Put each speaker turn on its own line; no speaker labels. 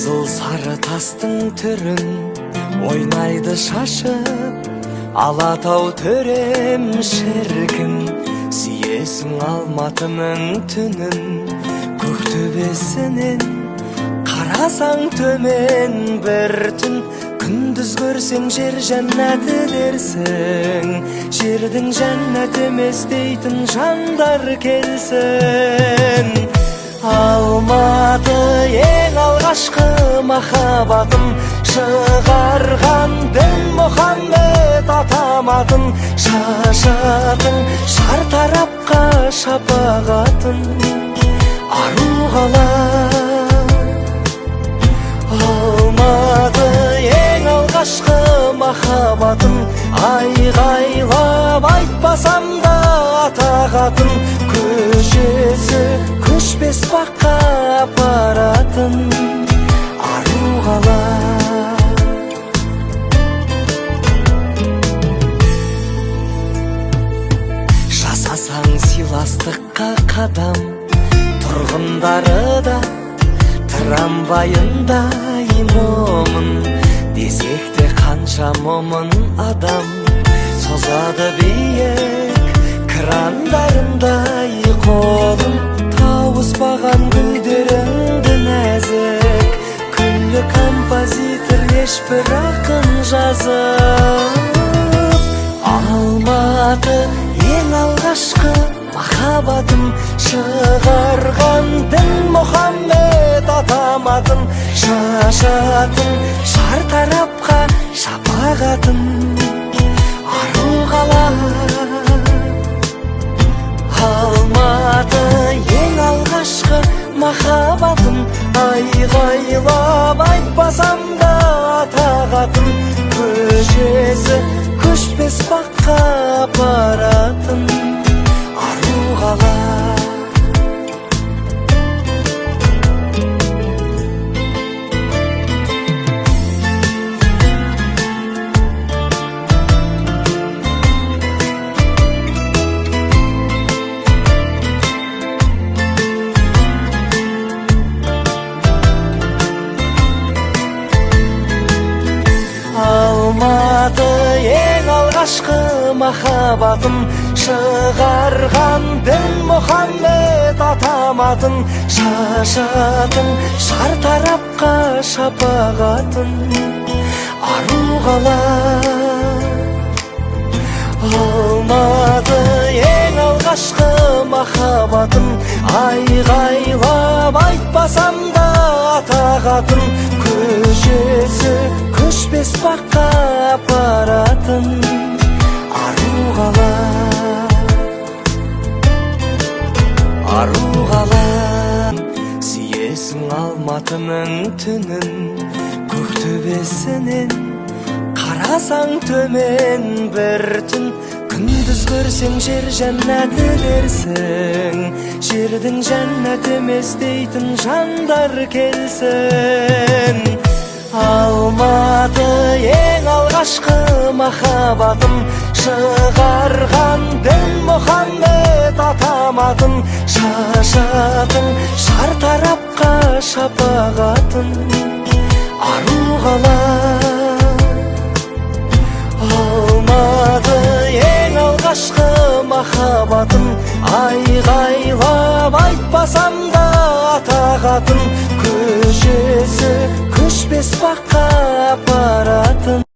Қызыл сары тастың түрін ойнайды шашып, Алатау төрем шіркін, сүйесің Алматының түнін. Көктөбесінен қарасаң төмен бір түн, күндіз көрсең жер жәннаты дерсің. Жердің жәннат емес дейтін жандар келсін. Алматы ең алғашқы махаббатым, шығарған Дінмұхаммед атаматын. Шашатын шартарапқа шапағатын, ару қала. Алматы ең алғашқы махаббатым, айғайлап айтпасам да атағатын. Көшесі көшпес баққа апаратын, ару қала. Жасасаң сыйластыққа қадам, тұрғындары да трамвайындай момын. Десек те қанша момын адам, созады биік крандарындай қолын. Тауыспаған гүлдеріңді нәзік, күллі композитор ешбір ақын жазып. Алматы ең алғашқы махаббатым, шығарған Дінмұхаммед атаматын. Шашатын шартарапқа шапағатын, ару қала. Алматы ең алғашқы махаббатым, айғайлап айтпасам да атағатын. Көшесі көшпес баққа апаратын, ару қала. Алматы ең алғашқы махаббатым, шығарған Дінмұхаммед атаматын. Шашатын шартарапқа шапағатын, ару қала. Алматы ең алғашқы махаббатым, айғайлап айтпасам да атағатын. Көшесі көшпес баққа апаратын, ару қала. Ару қала. Сүйесің Алматының түнін, көктөбесінен қарасаң төмен бір түн. Күндіз көрсең жер жәннаты дерсің. Жердің жәннат емес дейтін жандар келсін. Алматы ең алғашқы махаббатым, шығарған Дінмұхаммед атаматын. Шашатын шартарапқа шапағатын, ару қала. Алматы ең алғашқы махаббатым, айғайлап айтпасам да атағатын. Көшесі көшпес баққа апаратын.